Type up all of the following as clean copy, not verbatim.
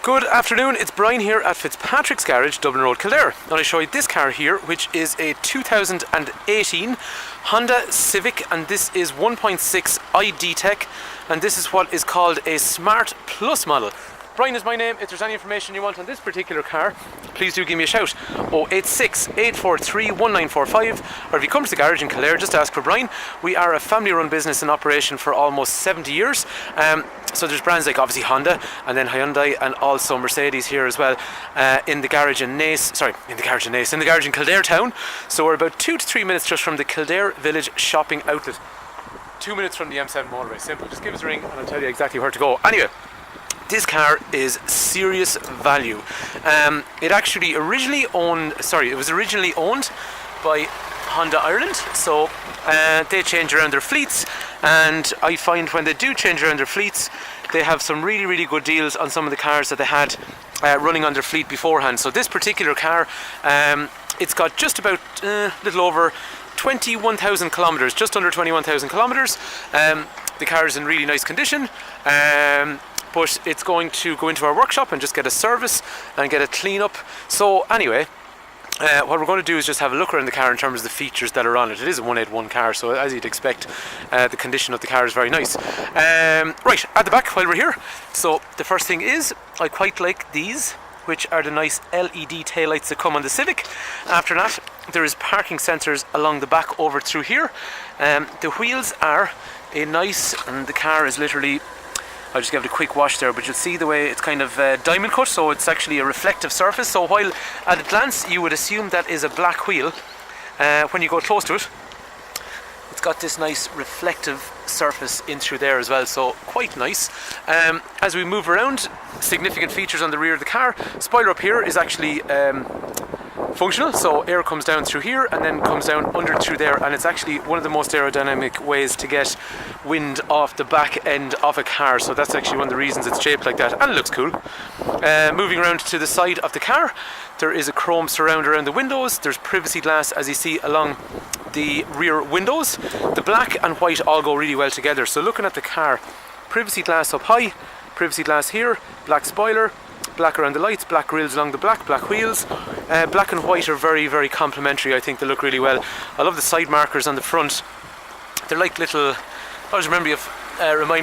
Good afternoon, it's Brian here at Fitzpatrick's Garage, Dublin Road, Kildare. And I show you this car here, which is a 2018 Honda Civic, and this is 1.6 DTEC, and this is what is called a Smart Plus model. Brian is my name. If there's any information you want on this particular car, please do give me a shout. 086 843 1945, or if you come to the garage in Kildare, just ask for Brian. We are a family run business in operation for almost 70 years. So there's brands like obviously Honda and then Hyundai and also Mercedes here as well in the garage in in the garage in Kildare town. So we're about 2 to 3 minutes just from the Kildare Village shopping outlet. 2 minutes from the M7 motorway. Simple. Just give us a ring and I'll tell you exactly where to go. Anyway, this car is serious value. It actually originally owned by Honda Ireland, so they change around their fleets, and I find when they do change around their fleets, they have some really good deals on some of the cars that they had running on their fleet beforehand. So this particular car, it's got just about a little over 21,000 kilometers, just under 21,000 kilometers. The car is in really nice condition. But it's going to go into our workshop and just get a service and get a clean up. So anyway, what we're going to do is just have a look around the car in terms of the features that are on it. It is a 181 car, so as you'd expect, the condition of the car is very nice. Right, at the back while we're here, so the first thing is, I quite like these, which are the nice LED taillights that come on the Civic. After that, there is parking sensors along the back over through here. The wheels are a nice, and the car is literally, I'll just give it a quick wash there, but you'll see the way it's kind of diamond cut, so it's actually a reflective surface. So while at a glance you would assume that is a black wheel, when you go close to it, it's got this nice reflective surface in through there as well, so quite nice. As we move around, significant features on the rear of the car. Spoiler up here is actually functional, so air comes down through here and then comes down under through there, and it's actually one of the most aerodynamic ways to get wind off the back end of a car, so that's actually one of the reasons it's shaped like that, and it looks cool. Moving around to the side of the car, there is a chrome surround around the windows. There's privacy glass, as you see, along the rear windows. The black and white all go really well together, so looking at the car, privacy glass up high, privacy glass here, black spoiler, black around the lights, black grills along the black wheels. Black and white are very complementary. I think they look really well. I love the side markers on the front. They're like little, I always remind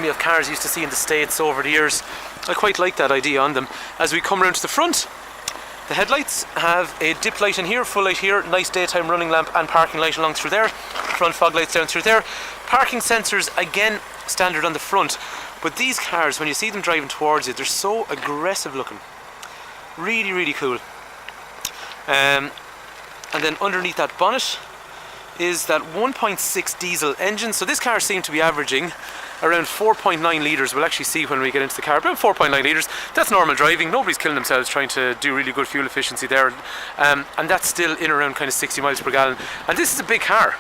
me of cars I used to see in the States over the years. I quite like that idea on them. As we come around to the front, the headlights have a dip light in here, full light here, nice daytime running lamp and parking light along through there, front fog lights down through there. Parking sensors, again, standard on the front. But these cars, when you see them driving towards you, they're so aggressive looking. Really cool. And then underneath that bonnet is that 1.6 diesel engine. So this car seemed to be averaging around 4.9 litres. We'll actually see when we get into the car. About 4.9 litres. That's normal driving. Nobody's killing themselves trying to do really good fuel efficiency there. And that's still in around kind of 60 miles per gallon. And this is a big car.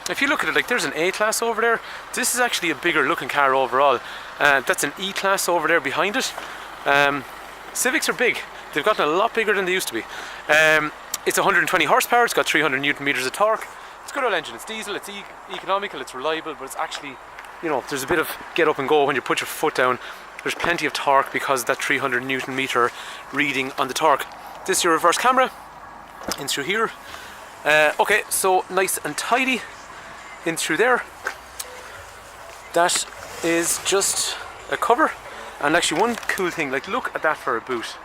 If you look at it, like there's an A-Class over there. This is actually a bigger looking car overall. That's an E-Class over there behind it. Civics are big. They've gotten a lot bigger than they used to be. It's 120 horsepower, it's got 300 newton meters of torque. It's a good old engine, it's diesel, it's economical, it's reliable, but it's actually, you know, there's a bit of get up and go when you put your foot down. There's plenty of torque because of that 300 newton meter reading on the torque. This is your reverse camera, in through here. Okay, so nice and tidy in through there. That is just a cover. And actually one cool thing, like look at that for a boot.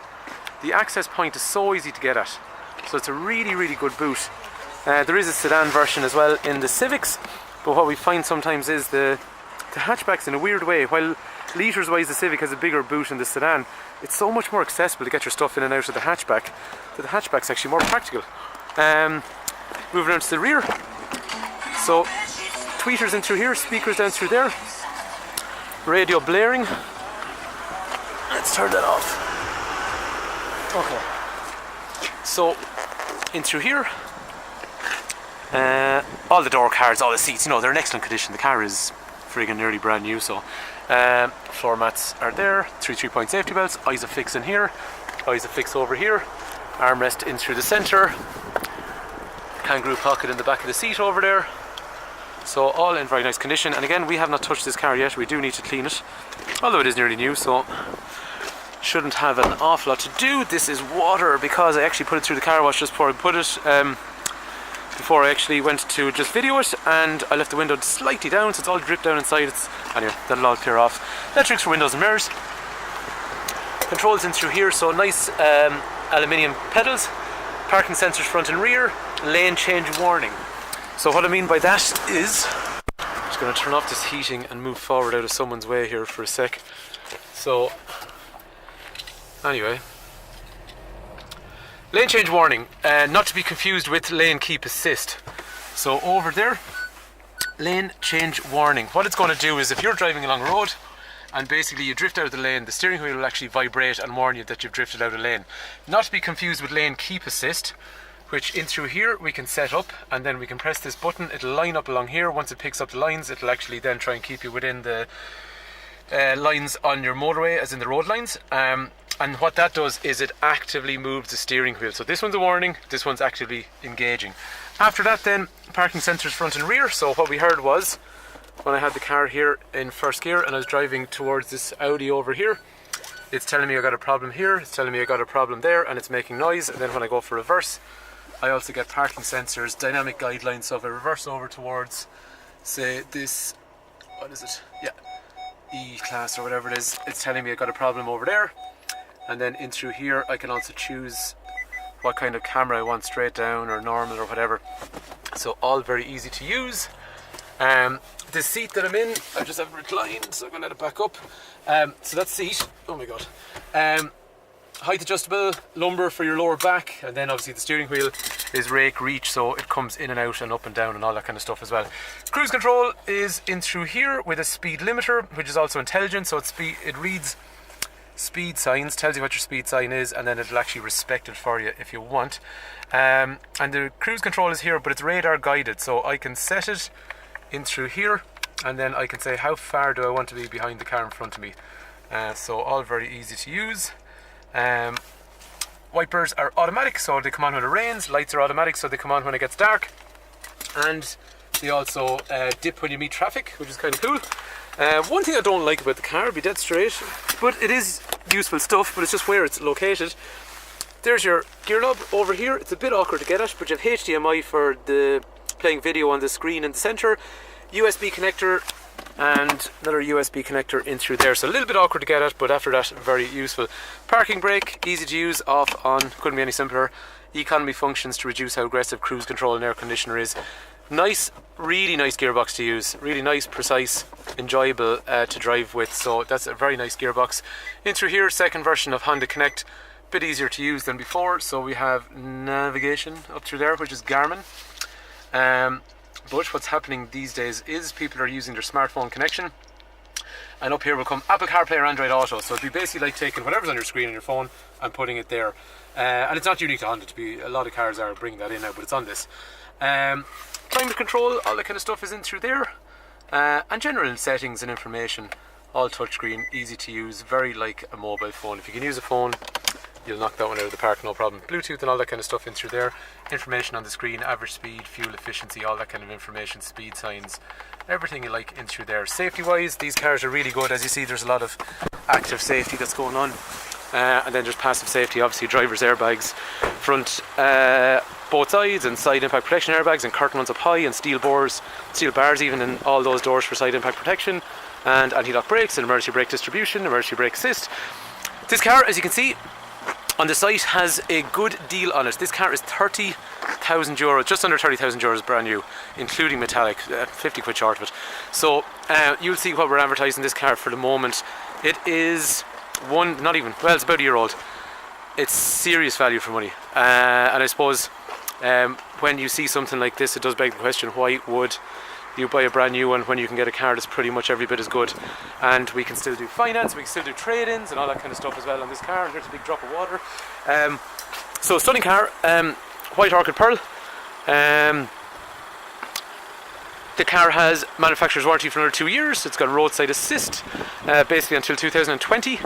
The access point is so easy to get at. So it's a really good boot. There is a sedan version as well in the Civics, but what we find sometimes is the hatchbacks, in a weird way, while litres wise the Civic has a bigger boot than the sedan, it's so much more accessible to get your stuff in and out of the hatchback, that the hatchback's actually more practical. Moving on to the rear, so tweeters in through here, speakers down through there, radio blaring. Let's turn that off. Okay, so in through here, all the door cards, all the seats, you know, they're in excellent condition. The car is friggin' nearly brand new, so floor mats are there, 3-point safety belts, ISOFIX in here, ISOFIX over here, armrest in through the centre, kangaroo pocket in the back of the seat over there. So all in very nice condition, and again, we have not touched this car yet. We do need to clean it, although it is nearly new, so shouldn't have an awful lot to do. This is water because I actually put it through the car wash just before I put it, before I actually went to just video it, and I left the window slightly down so it's all dripped down inside. Anyway, that'll all clear off. Electrics for windows and mirrors. Controls in through here, so nice aluminium pedals, parking sensors front and rear, lane change warning. So what I mean by that is, I'm just going to turn off this heating and move forward out of someone's way here for a sec. So anyway, lane change warning, not to be confused with lane keep assist. So over there, lane change warning. What it's going to do is if you're driving along a road and basically you drift out of the lane, the steering wheel will actually vibrate and warn you that you've drifted out of lane. Not to be confused with lane keep assist, which in through here we can set up, and then we can press this button, it'll line up along here. Once it picks up the lines, it'll actually then try and keep you within the lines on your motorway, as in the road lines. And what that does is it actively moves the steering wheel. So this one's a warning, this one's actively engaging. After that then, parking sensors front and rear. So what we heard was, when I had the car here in first gear and I was driving towards this Audi over here, it's telling me I got a problem here, it's telling me I got a problem there, and it's making noise. And then when I go for reverse, I also get parking sensors, dynamic guidelines. So if I reverse over towards, say this, what is it? Yeah, E-class or whatever it is, it's telling me I got a problem over there. And then in through here I can also choose what kind of camera I want, straight down or normal or whatever. So all very easy to use. This seat that I'm in, I just have it reclined, so I'm going to let it back up. So that seat, oh my god, height adjustable, lumbar for your lower back, and then obviously the steering wheel is rake reach, so it comes in and out and up and down and all that kind of stuff as well. Cruise control is in through here with a speed limiter, which is also intelligent, so it reads speed signs, tells you what your speed sign is, and then it'll actually respect it for you if you want. And the cruise control is here, but it's radar guided, so I can set it in through here, and then I can say how far do I want to be behind the car in front of me. So all very easy to use. Wipers are automatic, so they come on when it rains. Lights are automatic, so they come on when it gets dark. And they also dip when you meet traffic, which is kind of cool. One thing I don't like about the car, be dead straight, but it is useful stuff, but it's just where it's located. There's your gear knob over here. It's a bit awkward to get at, but you have HDMI for the playing video on the screen in the center, USB connector, and another USB connector in through there. So a little bit awkward to get at, but after that, very useful. Parking brake, easy to use, off, on, couldn't be any simpler. Economy functions to reduce how aggressive cruise control and air conditioner is. Nice, really nice gearbox to use. Really nice, precise, enjoyable to drive with. So that's a very nice gearbox. In through here, second version of Honda Connect. Bit easier to use than before. So we have navigation up through there, which is Garmin. But what's happening these days is people are using their smartphone connection, and up here will come Apple CarPlay or Android Auto. So it'd be basically like taking whatever's on your screen on your phone and putting it there. And it's not unique to Honda, a lot of cars are bringing that in now, but it's on this. Climate control, all that kind of stuff is in through there. And general settings and information, all touchscreen, easy to use, very like a mobile phone. If you can use a phone, you'll knock that one out of the park, no problem. Bluetooth and all that kind of stuff in through there. Information on the screen, average speed, fuel efficiency, all that kind of information, speed signs, everything you like in through there. Safety wise, these cars are really good. As you see, there's a lot of active safety that's going on. And then there's passive safety, obviously driver's airbags, front both sides, and side impact protection airbags, and curtain ones up high, and steel bars even in all those doors for side impact protection, and anti-lock brakes, and emergency brake distribution, emergency brake assist. This car, as you can see on the site, has a good deal on it. This car is €30,000, just under €30,000 brand new, including metallic, 50 quid short of it. So you'll see what we're advertising this car for the moment. It is it's about a year old. It's serious value for money. And I suppose when you see something like this, it does beg the question, why would you buy a brand new one when you can get a car that's pretty much every bit as good? And we can still do finance, we can still do trade-ins and all that kind of stuff as well on this car. And there's a big drop of water. So stunning car, white orchid pearl. The car has manufacturer's warranty for another 2 years. It's got roadside assist, basically until 2020.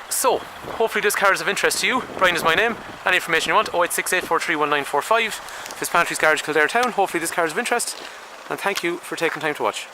So, hopefully this car is of interest to you. Brian is my name. Any information you want, 08684319945. Fitzpatrick's Garage, Kildare Town. Hopefully this car is of interest. And thank you for taking time to watch.